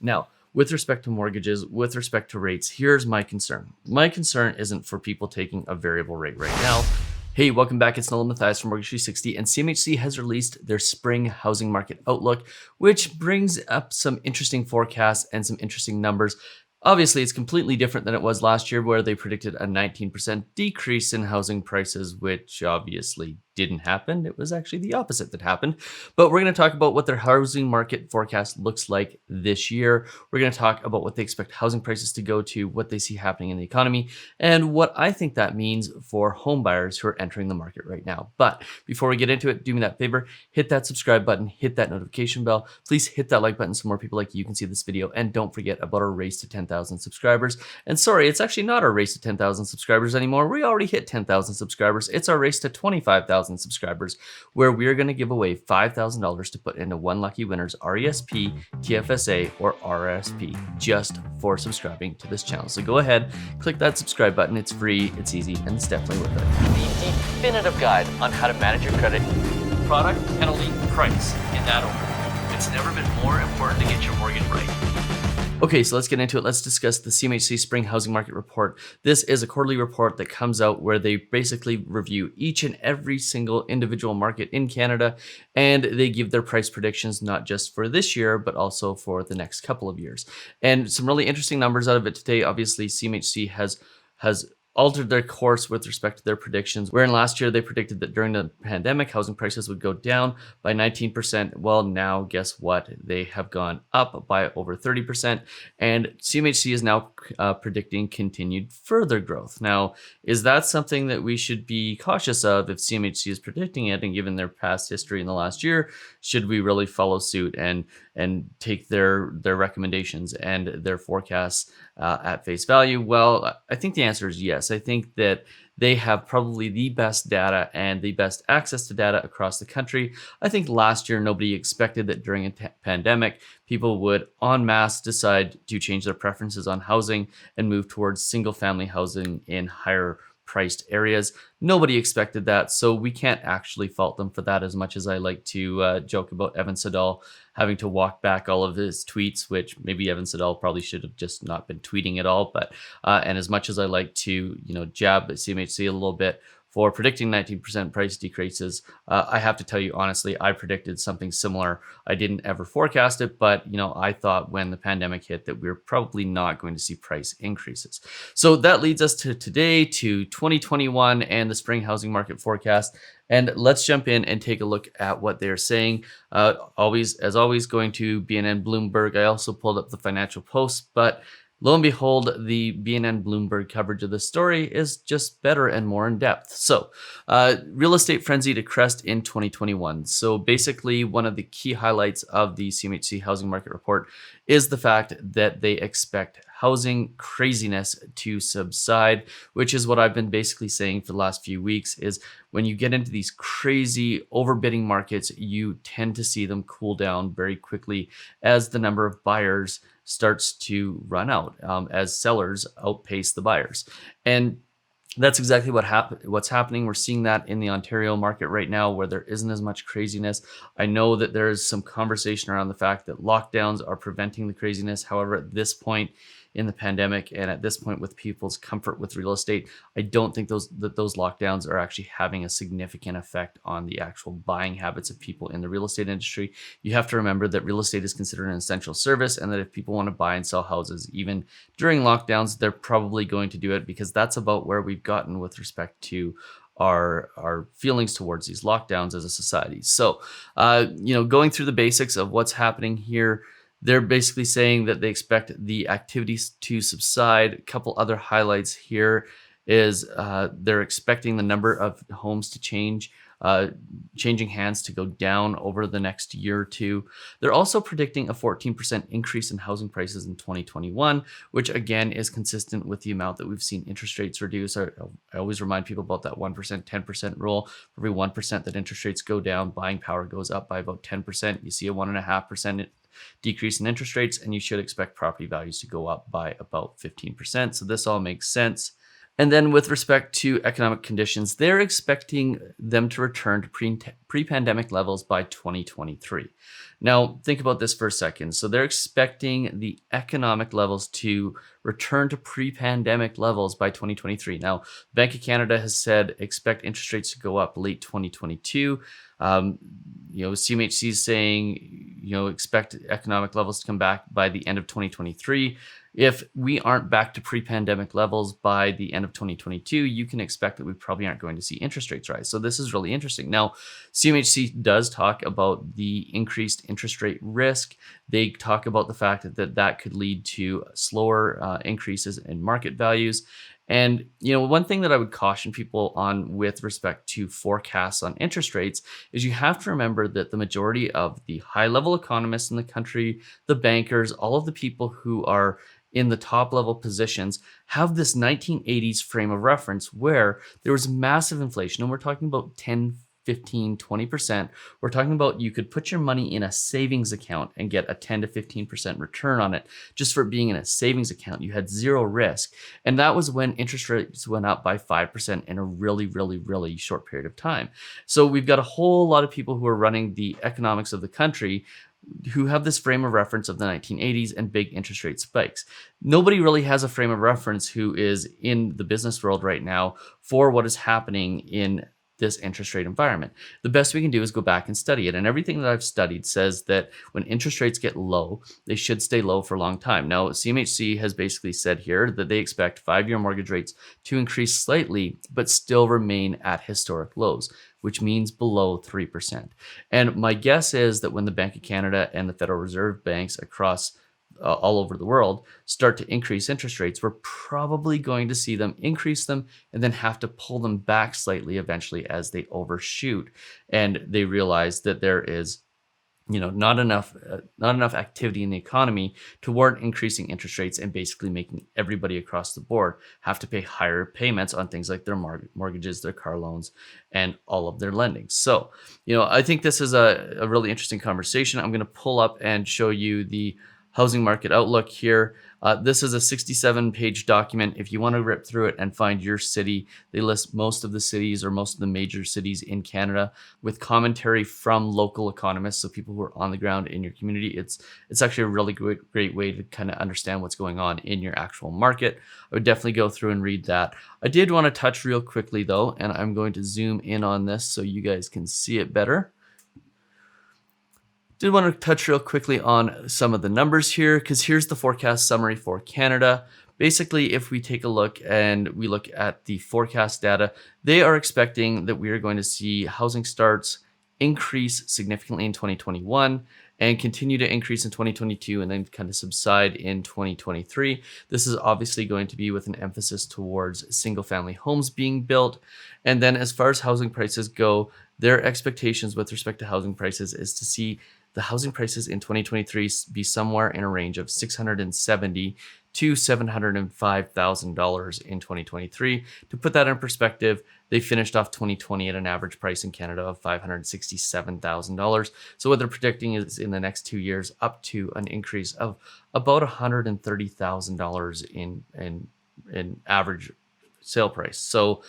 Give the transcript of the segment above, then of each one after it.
Now, with respect to mortgages, with respect to rates, here's my concern. My concern isn't for people taking a variable rate right now. Hey, welcome back. It's Nolan Mathias from Mortgage 360, and CMHC has released their spring housing market outlook, which brings up some interesting forecasts and some interesting numbers. Obviously, it's completely different than it was last year, where they predicted a 19% decrease in housing prices, which obviously didn't happen. It was actually the opposite that happened. But we're going to talk about what their housing market forecast looks like this year. We're going to talk about what they expect housing prices to go to, what they see happening in the economy, and what I think that means for home buyers who are entering the market right now. But before we get into it, do me that favor, hit that subscribe button, hit that notification bell. Please hit that like button so more people like you can see this video. And don't forget about our race to 10,000 subscribers. And sorry, it's actually not our race to 10,000 subscribers anymore. We already hit 10,000 subscribers. It's our race to 25,000 subscribers, where we're going to give away $5,000 to put into one lucky winner's RESP, TFSA, or RSP just for subscribing to this channel. So go ahead, click that subscribe button. It's free, it's easy, and it's definitely worth it. The definitive guide on how to manage your credit, product, penalty, price in that order. It's never been more important to get your mortgage right. Okay, so let's get into it. Let's discuss the CMHC Spring Housing Market Report. This is a quarterly report that comes out where they basically review each and every single individual market in Canada, and they give their price predictions, not just for this year, but also for the next couple of years. And some really interesting numbers out of it today. Obviously, CMHC has altered their course with respect to their predictions, wherein last year they predicted that during the pandemic, housing prices would go down by 19%. Well, now guess what? They have gone up by over 30%, and CMHC is now predicting continued further growth. Now, is that something that we should be cautious of if CMHC is predicting it, and given their past history in the last year, should we really follow suit and take their recommendations and their forecasts at face value? Well, I think the answer is yes. I think that they have probably the best data and the best access to data across the country. I think last year nobody expected that during a pandemic, people would en masse decide to change their preferences on housing and move towards single family housing in higher priced areas. Nobody expected that, so we can't actually fault them for that, as much as I like to joke about Evan Siddall having to walk back all of his tweets, which maybe Evan Siddall probably should have just not been tweeting at all. But and as much as I like to jab at CMHC a little bit for predicting 19% price decreases, I have to tell you honestly, I predicted something similar. I didn't ever forecast it, but I thought when the pandemic hit that we were probably not going to see price increases. So that leads us to today, to 2021 and the spring housing market forecast. And let's jump in and take a look at what they're saying. As always, going to BNN Bloomberg. I also pulled up the Financial Post, but lo and behold, the BNN Bloomberg coverage of this story is just better and more in depth. So, real estate frenzy to crest in 2021. So basically, one of the key highlights of the CMHC housing market report is the fact that they expect housing craziness to subside, which is what I've been basically saying for the last few weeks, is when you get into these crazy overbidding markets, you tend to see them cool down very quickly as the number of buyers starts to run out, as sellers outpace the buyers. And that's exactly what's happening. We're seeing that in the Ontario market right now, where there isn't as much craziness. I know that there's some conversation around the fact that lockdowns are preventing the craziness. However, at this point in the pandemic, and at this point with people's comfort with real estate, I don't think those lockdowns are actually having a significant effect on the actual buying habits of people in the real estate industry. You have to remember that real estate is considered an essential service, and that if people want to buy and sell houses even during lockdowns, they're probably going to do it, because that's about where we've gotten with respect to our feelings towards these lockdowns as a society. So, going through the basics of what's happening here, they're basically saying that they expect the activities to subside. A couple other highlights here is they're expecting the number of homes to changing hands to go down over the next year or two. They're also predicting a 14% increase in housing prices in 2021, which again is consistent with the amount that we've seen interest rates reduce. I always remind people about that 1%, 10% rule. For every 1% that interest rates go down, buying power goes up by about 10%. You see a 1.5% decrease in interest rates, and you should expect property values to go up by about 15%. So this all makes sense. And then with respect to economic conditions, they're expecting them to return to pre-pandemic levels by 2023. Now, think about this for a second. So they're expecting the economic levels to return to pre-pandemic levels by 2023. Now, Bank of Canada has said expect interest rates to go up late 2022. CMHC is saying, expect economic levels to come back by the end of 2023. If we aren't back to pre-pandemic levels by the end of 2022, you can expect that we probably aren't going to see interest rates rise. So this is really interesting. Now, CMHC does talk about the increased interest rate risk. They talk about the fact that could lead to slower increases in market values. And, one thing that I would caution people on with respect to forecasts on interest rates is you have to remember that the majority of the high-level economists in the country, the bankers, all of the people who are in the top level positions have this 1980s frame of reference where there was massive inflation. And we're talking about 10, 15, 20%. We're talking about you could put your money in a savings account and get a 10 to 15% return on it just for being in a savings account. You had zero risk. And that was when interest rates went up by 5% in a really, really, really short period of time. So we've got a whole lot of people who are running the economics of the country who have this frame of reference of the 1980s and big interest rate spikes. Nobody really has a frame of reference who is in the business world right now for what is happening in this interest rate environment. The best we can do is go back and study it. And everything that I've studied says that when interest rates get low, they should stay low for a long time. Now, CMHC has basically said here that they expect 5-year mortgage rates to increase slightly, but still remain at historic lows, which means below 3%. And my guess is that when the Bank of Canada and the Federal Reserve banks across all over the world start to increase interest rates, we're probably going to see them increase them and then have to pull them back slightly eventually as they overshoot and they realize that there is not enough activity in the economy to warrant increasing interest rates and basically making everybody across the board have to pay higher payments on things like their mortgages, their car loans, and all of their lending. So, I think this is a really interesting conversation. I'm going to pull up and show you the housing market outlook here. This is a 67-page document. If you want to rip through it and find your city, they list most of the cities or most of the major cities in Canada with commentary from local economists, so people who are on the ground in your community. It's actually a really great way to kind of understand what's going on in your actual market. I would definitely go through and read that. I did want to touch real quickly though, and I'm going to zoom in on this so you guys can see it better. Did want to touch real quickly on some of the numbers here, because here's the forecast summary for Canada. Basically, if we take a look and we look at the forecast data, they are expecting that we are going to see housing starts increase significantly in 2021 and continue to increase in 2022 and then kind of subside in 2023. This is obviously going to be with an emphasis towards single family homes being built. And then as far as housing prices go, their expectations with respect to housing prices is to see the housing prices in 2023 be somewhere in a range of $670,000 to $705,000 in 2023. To put that in perspective, they finished off 2020 at an average price in Canada of $567,000. So what they're predicting is in the next 2 years, up to an increase of about $130,000 in average sale price. So,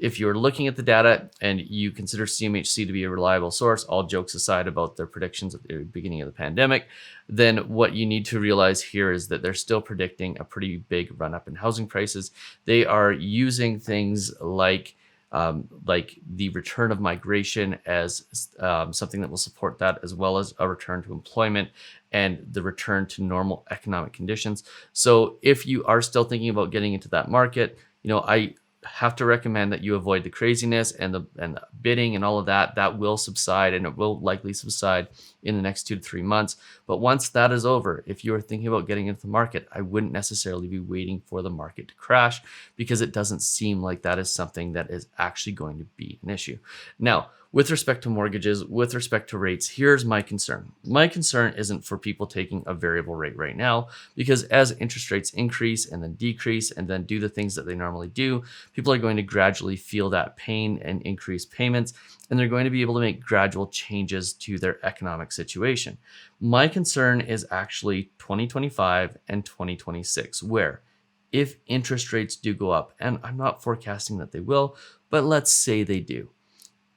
if you're looking at the data and you consider CMHC to be a reliable source, all jokes aside about their predictions at the beginning of the pandemic, then what you need to realize here is that they're still predicting a pretty big run up in housing prices. They are using things like the return of migration as something that will support that, as well as a return to employment and the return to normal economic conditions. So if you are still thinking about getting into that market, I have to recommend that you avoid the craziness and the bidding and all of that. That will subside, and it will likely subside in the next 2 to 3 months. But once that is over, if you are thinking about getting into the market, I wouldn't necessarily be waiting for the market to crash, because it doesn't seem like that is something that is actually going to be an issue. Now, with respect to mortgages, with respect to rates, here's my concern. My concern isn't for people taking a variable rate right now, because as interest rates increase and then decrease and then do the things that they normally do, people are going to gradually feel that pain and increase payments, and they're going to be able to make gradual changes to their economic situation. My concern is actually 2025 and 2026, where if interest rates do go up, and I'm not forecasting that they will, but let's say they do,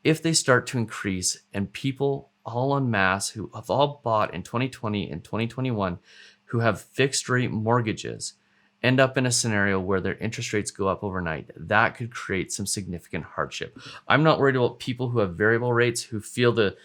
if they start to increase and people all en masse who have all bought in 2020 and 2021 who have fixed rate mortgages end up in a scenario where their interest rates go up overnight, that could create some significant hardship. I'm not worried about people who have variable rates who feel the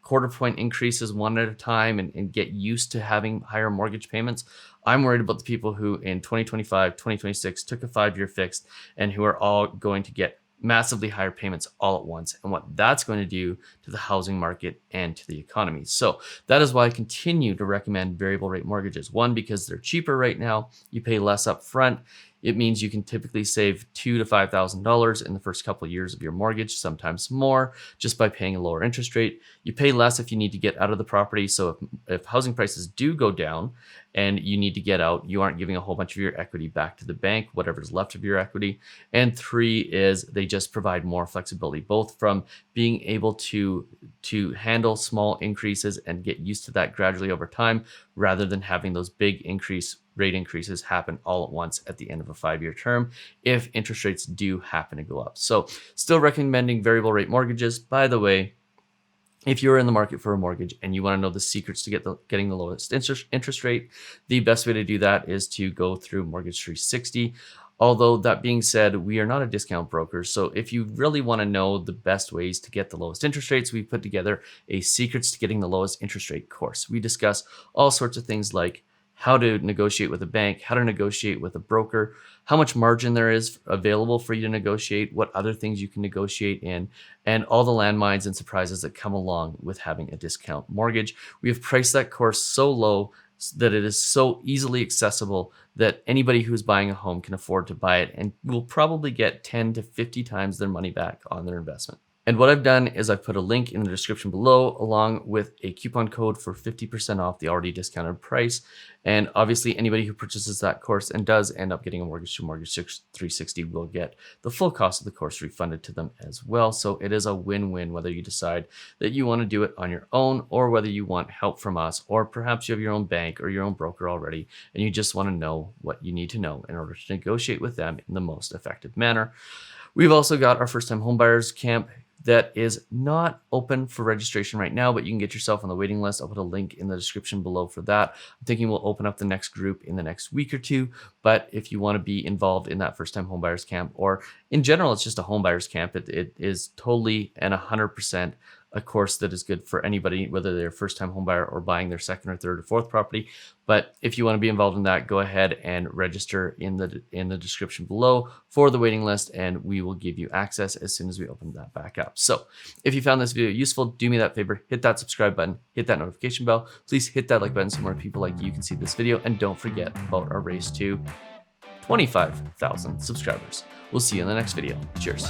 quarter point increases one at a time and get used to having higher mortgage payments. I'm worried about the people who in 2025, 2026 took a 5-year fixed and who are all going to get massively higher payments all at once, and what that's going to do to the housing market and to the economy. So that is why I continue to recommend variable rate mortgages. One, because they're cheaper right now. You pay less up front. It means you can typically save $2,000 to $5,000 in the first couple of years of your mortgage, sometimes more, just by paying a lower interest rate. You pay less if you need to get out of the property. So if housing prices do go down and you need to get out, you aren't giving a whole bunch of your equity back to the bank, whatever's left of your equity. And 3 is they just provide more flexibility, both from being able to handle small increases and get used to that gradually over time, rather than having those big rate increases happen all at once at the end of a 5-year term if interest rates do happen to go up. So still recommending variable rate mortgages. By the way, if you're in the market for a mortgage and you want to know the secrets to getting the lowest interest rate, the best way to do that is to go through Mortgage 360. Although that being said, we are not a discount broker. So if you really want to know the best ways to get the lowest interest rates, we put together a secrets to getting the lowest interest rate course. We discuss all sorts of things like how to negotiate with a bank, how to negotiate with a broker, how much margin there is available for you to negotiate, what other things you can negotiate in, and all the landmines and surprises that come along with having a discount mortgage. We have priced that course so low that it is so easily accessible that anybody who's buying a home can afford to buy it and will probably get 10 to 50 times their money back on their investment. And what I've done is I've put a link in the description below along with a coupon code for 50% off the already discounted price. And obviously anybody who purchases that course and does end up getting a mortgage to Mortgage 360 will get the full cost of the course refunded to them as well. So it is a win-win whether you decide that you want to do it on your own or whether you want help from us, or perhaps you have your own bank or your own broker already and you just want to know what you need to know in order to negotiate with them in the most effective manner. We've also got our first-time homebuyers camp that is not open for registration right now, but you can get yourself on the waiting list. I'll put a link in the description below for that. I'm thinking we'll open up the next group in the next week or two. But if you want to be involved in that first-time homebuyers camp, or in general, it's just a homebuyers camp, it is totally and 100% a course that is good for anybody, whether they're a first-time homebuyer or buying their second or third or fourth property. But if you want to be involved in that, go ahead and register in the description below for the waiting list, and we will give you access as soon as we open that back up. So if you found this video useful, do me that favor, hit that subscribe button, hit that notification bell. Please hit that like button so more people like you can see this video, and don't forget about our race to 25,000 subscribers. We'll see you in the next video. Cheers.